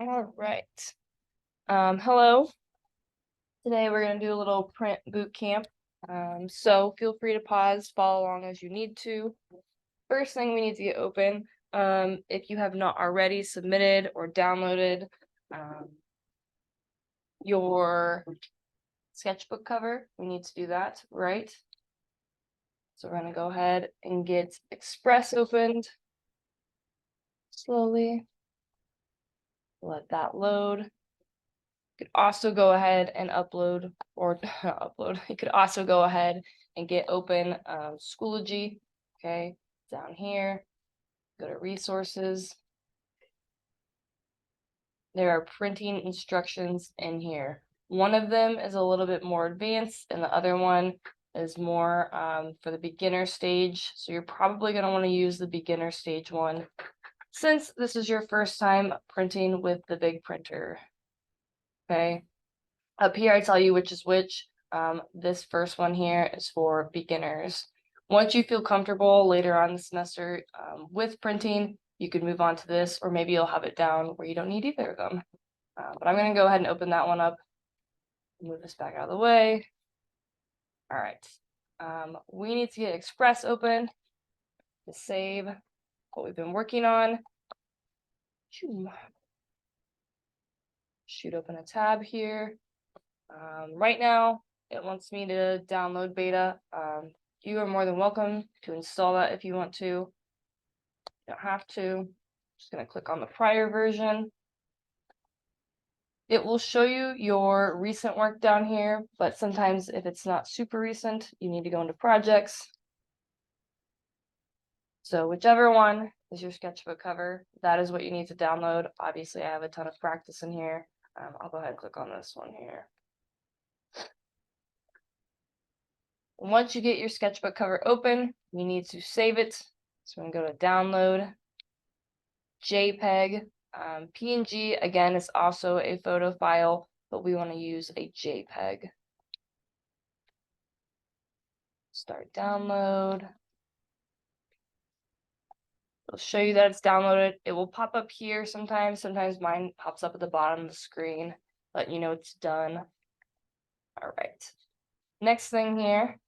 All right. Hello. Today we're going to do a little print boot camp. So feel free to pause, follow along as you need to. First thing we need to get open, if you have not already submitted or downloaded your sketchbook cover, we need to do that, right? So we're going to go ahead and get Express opened slowly. Let that load. You could also go ahead and upload, or not upload, you could also go ahead and get open Schoology, okay, down here, go to resources. There are printing instructions in here. One of them is a little bit more advanced, and the other one is more for the beginner stage. So you're probably going to want to use the beginner stage one since this is your first time printing with the big printer, okay? Up here, I tell you which is which. This first one here is for beginners. Once you feel comfortable later on the semester with printing, you could move on to this, or maybe you'll have it down where you don't need either of them. But I'm going to go ahead and open that one up. Move this back out of the way. All right. We need to get Express open to save what we've been working on. Shoot open a tab here. Right now, it wants me to download beta. You are more than welcome to install that if you want to. You don't have to. Just going to click on the prior version. It will show you your recent work down here, but sometimes if it's not super recent, you need to go into projects. So whichever one is your sketchbook cover, that is what you need to download. Obviously, I have a ton of practice in here. I'll go ahead and click on this one here. Once you get your sketchbook cover open, you need to save it. So I'm going to go to download, JPEG. PNG, again, is also a photo file, but we want to use a JPEG. Start download. It'll show you that it's downloaded. It will pop up here sometimes. Sometimes mine pops up at the bottom of the screen, letting you know it's done. All right. Next thing here,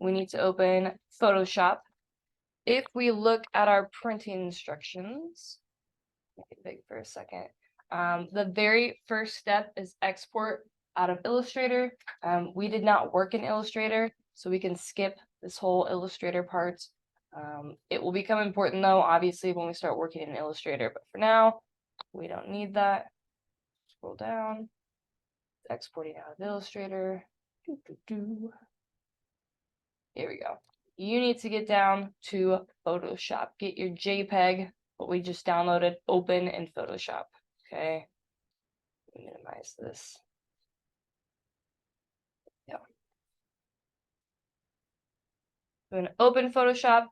we need to open Photoshop. If we look at our printing instructions, make it big for a second. The very first step is export out of Illustrator. We did not work in Illustrator, so we can skip this whole Illustrator part. It will become important though, obviously, when we start working in Illustrator, but for now, we don't need that. Scroll down, exporting out of Illustrator. Here we go. You need to get down to Photoshop. Get your JPEG, what we just downloaded, open in Photoshop. Okay. Minimize this. Yeah. I'm going to open Photoshop.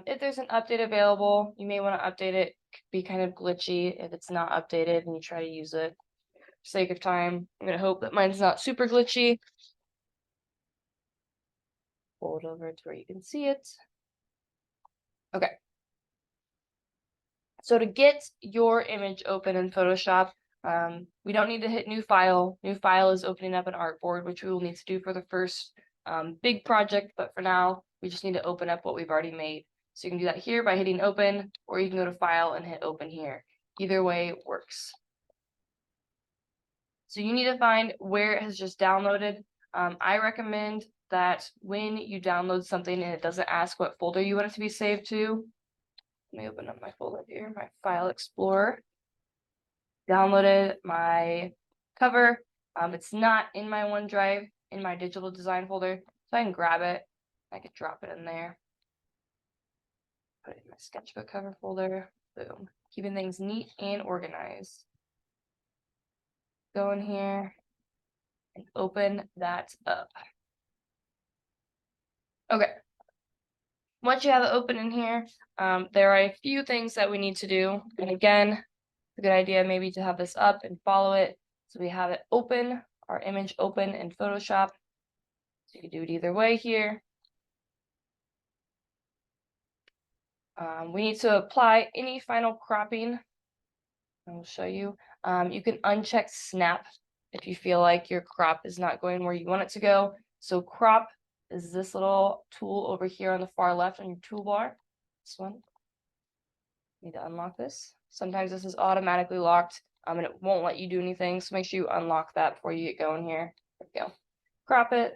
If there's an update available, you may want to update it. It could be kind of glitchy if it's not updated and you try to use it. For sake of time, I'm going to hope that mine's not super glitchy. Pull it over to where you can see it. Okay. So to get your image open in Photoshop, we don't need to hit new file. New file is opening up an artboard, which we will need to do for the first big project, but for now, we just need to open up what we've already made. So you can do that here by hitting open, or you can go to file and hit open here. Either way works. So you need to find where it has just downloaded. I recommend that when you download something and it doesn't ask what folder you want it to be saved to, let me open up my folder here, my file explorer. Downloaded my cover. It's not in my OneDrive, in my digital design folder, so I can grab it. I could drop it in there. Put it in my sketchbook cover folder. Boom. Keeping things neat and organized. Go in here and open that up. Okay. Once you have it open in here, there are a few things that we need to do. And again, it's a good idea maybe to have this up and follow it. So we have it open, our image open in Photoshop. So you can do it either way here. We need to apply any final cropping I will show you. You can uncheck snap if you feel like your crop is not going where you want it to go. So crop is this little tool over here on the far left on your toolbar. This one. Need to unlock this. Sometimes this is automatically locked, and it won't let you do anything. So make sure you unlock that before you get going here. There we go. Crop it.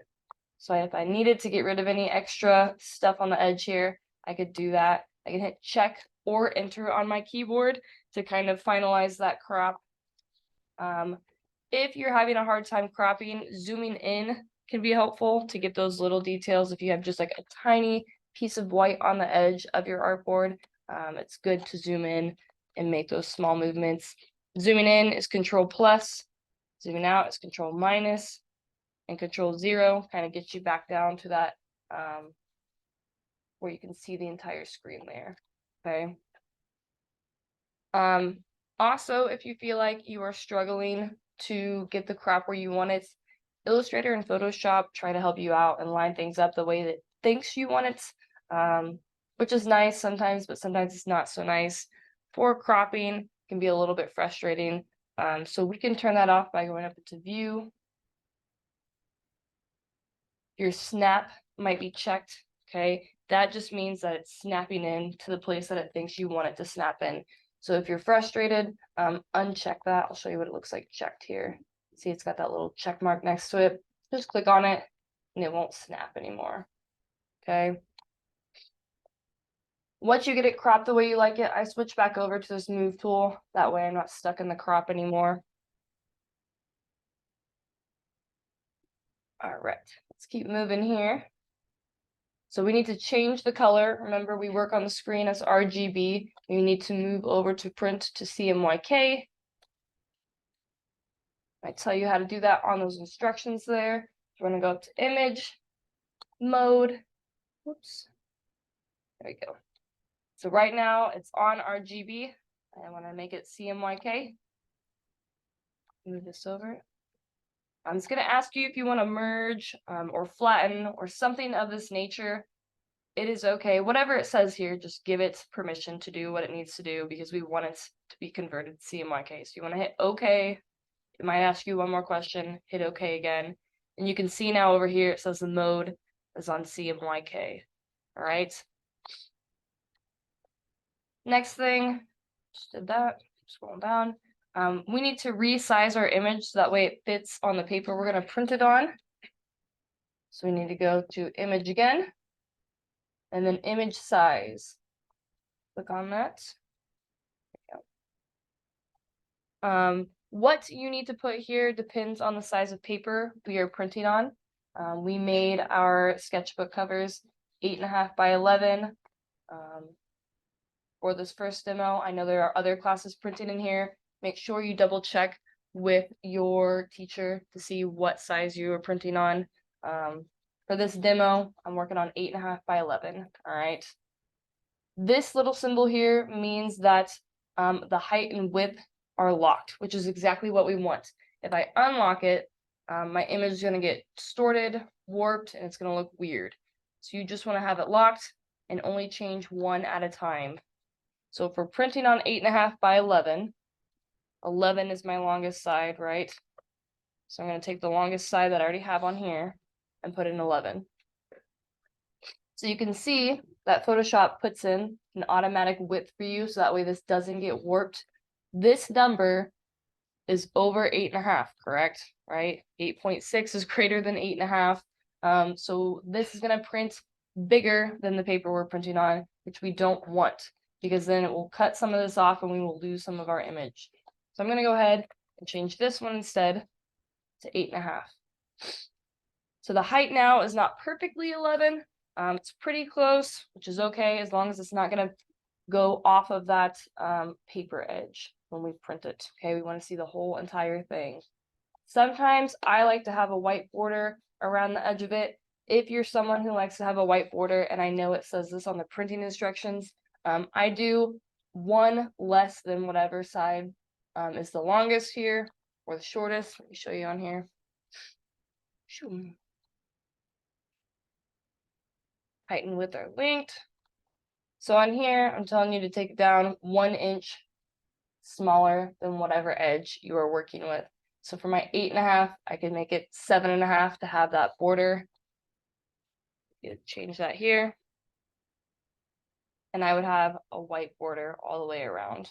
So if I needed to get rid of any extra stuff on the edge here, I could do that. I can hit check or enter on my keyboard to kind of finalize that crop. If you're having a hard time cropping, zooming in can be helpful to get those little details. If you have just like a tiny piece of white on the edge of your artboard, it's good to zoom in and make those small movements. Zooming in is Control plus, zooming out is Control minus, and Control 0 kind of gets you back down to that where you can see the entire screen there. Okay. Also, if you feel like you are struggling to get the crop where you want it, Illustrator and Photoshop try to help you out and line things up the way that it thinks you want it, which is nice sometimes, but sometimes it's not so nice. For cropping, can be a little bit frustrating. So we can turn that off by going up into View. Your snap might be checked, okay? That just means that it's snapping in to the place that it thinks you want it to snap in. So if you're frustrated, uncheck that. I'll show you what it looks like checked here. See, it's got that little check mark next to it. Just click on it and it won't snap anymore, okay? Once you get it cropped the way you like it, I switch back over to this move tool. That way I'm not stuck in the crop anymore. All right, let's keep moving here. So we need to change the color. Remember, we work on the screen as RGB. We need to move over to print to CMYK. I tell you how to do that on those instructions there. We're going to go up to image, mode. Whoops. There we go. So right now it's on RGB. I want to make it CMYK. Move this over. I'm just going to ask you if you want to merge or flatten or something of this nature. It is okay. Whatever it says here, just give it permission to do what it needs to do because we want it to be converted to CMYK. So you want to hit OK. It might ask you one more question. Hit OK again. And you can see now over here, it says the mode is on CMYK. All right. Next thing, just did that. Scroll down. We need to resize our image so that way it fits on the paper we're going to print it on. So we need to go to image again. And then image size. Click on that. What you need to put here depends on the size of paper we are printing on. We made our sketchbook covers 8.5 by 11 for this first demo. I know there are other classes printed in here. Make sure you double check with your teacher to see what size you are printing on. For this demo, I'm working on 8.5 by 11. All right. This little symbol here means that the height and width are locked, which is exactly what we want. If I unlock it, my image is going to get distorted, warped, and it's going to look weird. So you just want to have it locked and only change one at a time. So if we're printing on 8.5 by 11, 11 is my longest side, right? So I'm going to take the longest side that I already have on here and put in 11. So you can see that Photoshop puts in an automatic width for you, so that way this doesn't get warped. This number is over 8.5, correct? Right? 8.6 is greater than 8.5. So this is going to print bigger than the paper we're printing on, which we don't want, because then it will cut some of this off and we will lose some of our image. So I'm going to go ahead and change this one instead to 8.5. So the height now is not perfectly 11. It's pretty close, which is okay, as long as it's not going to go off of that paper edge when we print it. Okay, we want to see the whole entire thing. Sometimes I like to have a white border around the edge of it. If you're someone who likes to have a white border, and I know it says this on the printing instructions, I do one less than whatever side is the longest here, or the shortest. Let me show you on here. Height and width are linked. So on here, I'm telling you to take it down 1 inch smaller than whatever edge you are working with. So for my 8.5, I can make it 7.5 to have that border. Change that here. And I would have a white border all the way around.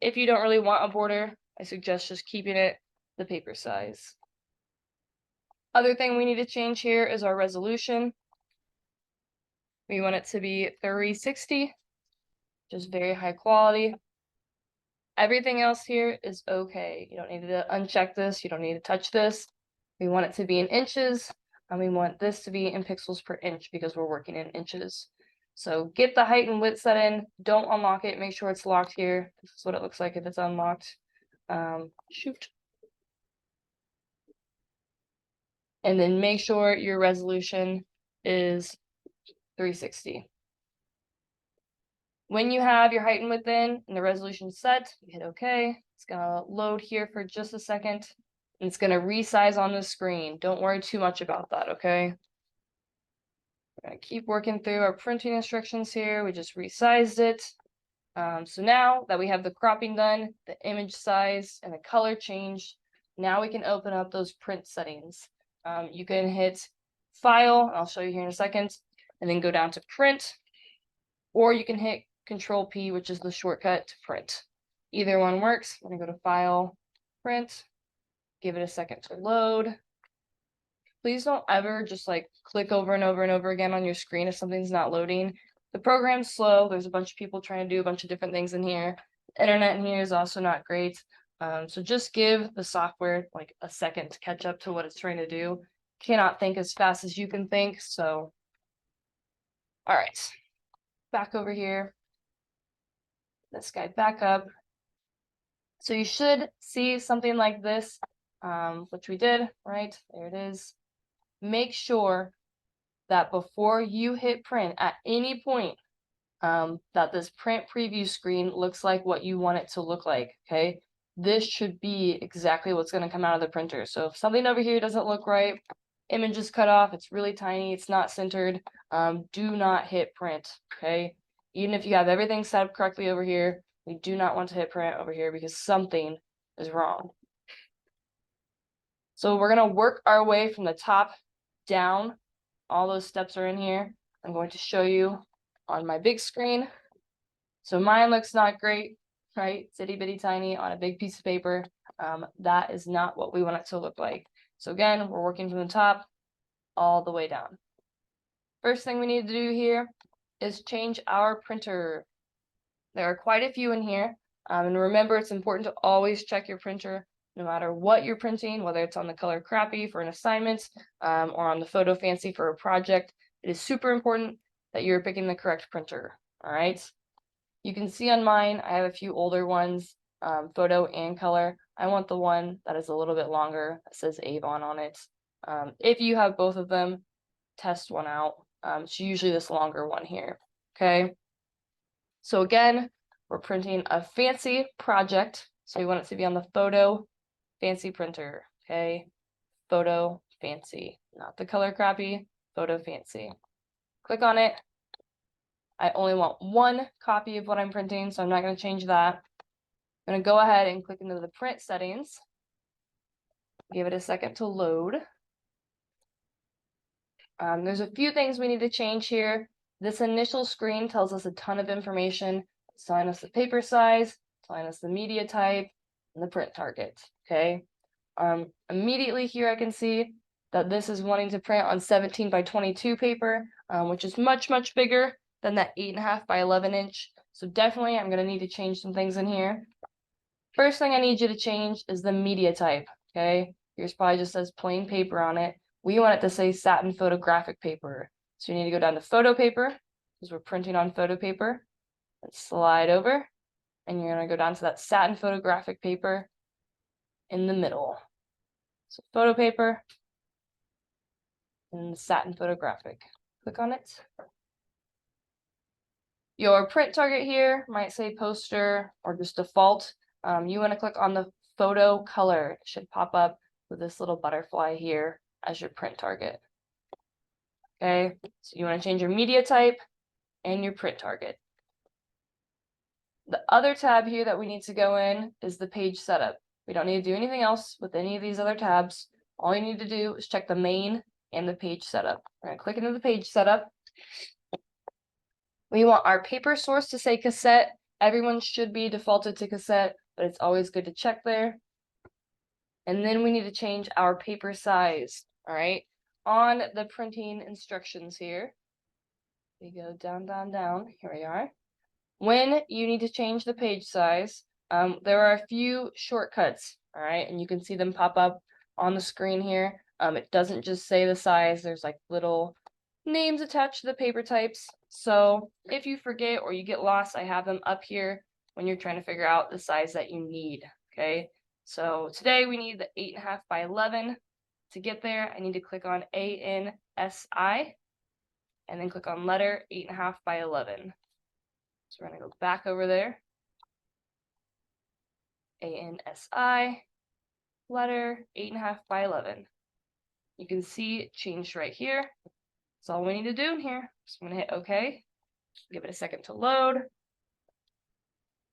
If you don't really want a border, I suggest just keeping it the paper size. Other thing we need to change here is our resolution. We want it to be 360, just very high quality. Everything else here is okay. You don't need to uncheck this. You don't need to touch this. We want it to be in inches, and we want this to be in pixels per inch because we're working in inches. So get the height and width set in. Don't unlock it. Make sure it's locked here. This is what it looks like if it's unlocked. Shoot. And then make sure your resolution is 360. When you have your height and width in and the resolution set, you hit OK. It's gonna load here for just a second, and it's gonna resize on the screen. Don't worry too much about that, okay? We're gonna keep working through our printing instructions here. We just resized it. So now that we have the cropping done, the image size, and the color changed, now we can open up those print settings. You can hit File, and I'll show you here in a second, and then go down to Print, or you can hit Control P, which is the shortcut to print. Either one works. I'm gonna go to File, Print, give it a second to load. Please don't ever just like click over and over and over again on your screen if something's not loading. The program's slow. There's a bunch of people trying to do a bunch of different things in here. The internet in here is also not great. So just give the software like a second to catch up to what it's trying to do. Cannot think as fast as you can think. So, all right, back over here. This guy back up. So you should see something like this, which we did, right? There it is. Make sure that before you hit print at any point, that this print preview screen looks like what you want it to look like, okay? This should be exactly what's going to come out of the printer. So if something over here doesn't look right, image is cut off, it's really tiny, it's not centered, do not hit print, okay? Even if you have everything set up correctly over here, we do not want to hit print over here because something is wrong. So we're going to work our way from the top down. All those steps are in here. I'm going to show you on my big screen. So mine looks not great, right? It's itty bitty tiny on a big piece of paper. That is not what we want it to look like. So again, we're working from the top all the way down. First thing we need to do here is change our printer. There are quite a few in here. And remember, it's important to always check your printer no matter what you're printing, whether it's on the Color Crappy for an assignment or on the Photo Fancy for a project. It is super important that you're picking the correct printer, all right? You can see on mine, I have a few older ones, photo and color. I want the one that is a little bit longer, that says Avon on it. If you have both of them, test one out. It's usually this longer one here, okay? So again, we're printing a fancy project. So we want it to be on the Photo Fancy printer, okay? Photo Fancy, not the Color Crappy, Photo Fancy. Click on it. I only want one copy of what I'm printing, so I'm not going to change that. I'm going to go ahead and click into the print settings. Give it a second to load. There's a few things we need to change here. This initial screen tells us a ton of information. It's telling us the paper size, telling us the media type, and the print target, okay? Immediately here I can see that this is wanting to print on 17 by 22 paper, which is much, much bigger than that 8.5 by 11 inch. So definitely I'm going to need to change some things in here. First thing I need you to change is the media type, okay? Yours probably just says plain paper on it. We want it to say satin photographic paper. So you need to go down to photo paper, because we're printing on photo paper. And slide over, and you're going to go down to that satin photographic paper in the middle. So photo paper and satin photographic. Click on it. Your print target here might say poster or just default. You want to click on the photo color. It should pop up with this little butterfly here as your print target. Okay, so you want to change your media type and your print target. The other tab here that we need to go in is the page setup. We don't need to do anything else with any of these other tabs. All you need to do is check the main and the page setup. We're going to click into the page setup. We want our paper source to say cassette. Everyone should be defaulted to cassette, but it's always good to check there. And then we need to change our paper size. All right. On the printing instructions here, we go down, down, down. Here we are. When you need to change the page size, there are a few shortcuts, all right, and you can see them pop up on the screen here. It doesn't just say the size, there's like little names attached to the paper types. So if you forget or you get lost, I have them up here when you're trying to figure out the size that you need, okay? So today we need the 8.5 by 11. To get there, I need to click on ANSI and then click on letter 8.5 by 11. So we're going to go back over there. ANSI, letter 8.5 by 11. You can see it changed right here. That's all we need to do in here. So I'm going to hit OK. Give it a second to load.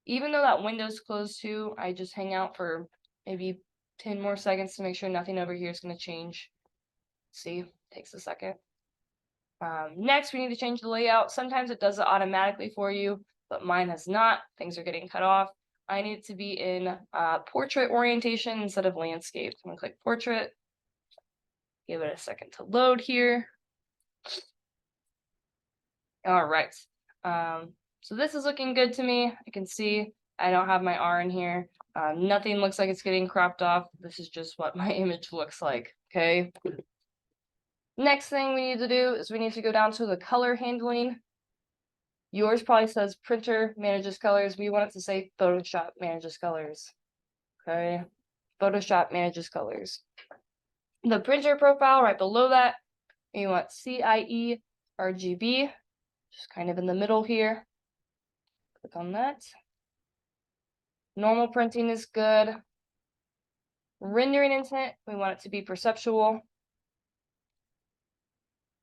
Even though that window's closed too, I just hang out for maybe 10 more seconds to make sure nothing over here is going to change. See, takes a second. Next, we need to change the layout. Sometimes it does it automatically for you, but mine has not. Things are getting cut off. I need it to be in portrait orientation instead of landscape. I'm going to click portrait. Give it a second to load here. All right. So this is looking good to me. I can see I don't have my R in here. Nothing looks like it's getting cropped off. This is just what my image looks like. Okay. Next thing we need to do is we need to go down to the color handling. Yours probably says printer manages colors. We want it to say Photoshop manages colors. Okay. Photoshop manages colors. The printer profile right below that, we want CIE RGB, just kind of in the middle here. Click on that. Normal printing is good. Rendering intent, we want it to be perceptual.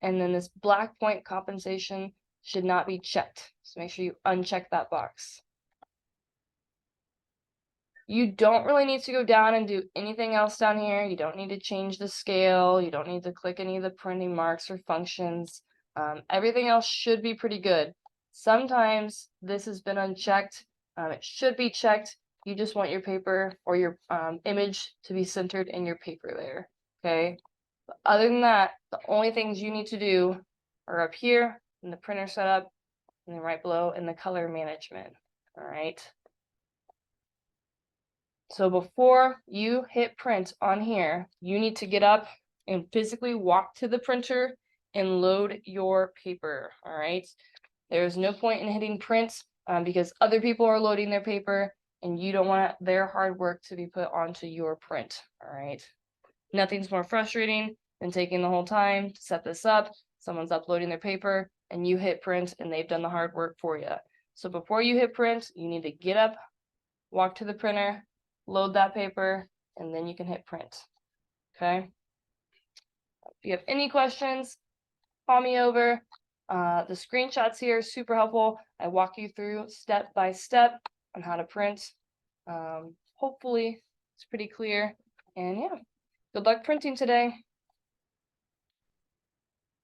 And then this black point compensation should not be checked. So make sure you uncheck that box. You don't really need to go down and do anything else down here. You don't need to change the scale. You don't need to click any of the printing marks or functions. Everything else should be pretty good. Sometimes this has been unchecked. It should be checked. You just want your paper or your image to be centered in your paper there, okay? But other than that, the only things you need to do are up here in the printer setup and then right below in the color management, all right? So before you hit print on here, you need to get up and physically walk to the printer and load your paper, all right? There's no point in hitting print because other people are loading their paper and you don't want their hard work to be put onto your print, all right? Nothing's more frustrating than taking the whole time to set this up, someone's uploading their paper, and you hit print and they've done the hard work for you. So before you hit print, you need to get up, walk to the printer, load that paper, and then you can hit print, okay? If you have any questions, call me over. The screenshots here are super helpful. I walk you through step by step on how to print. Hopefully it's pretty clear. And yeah, good luck printing today.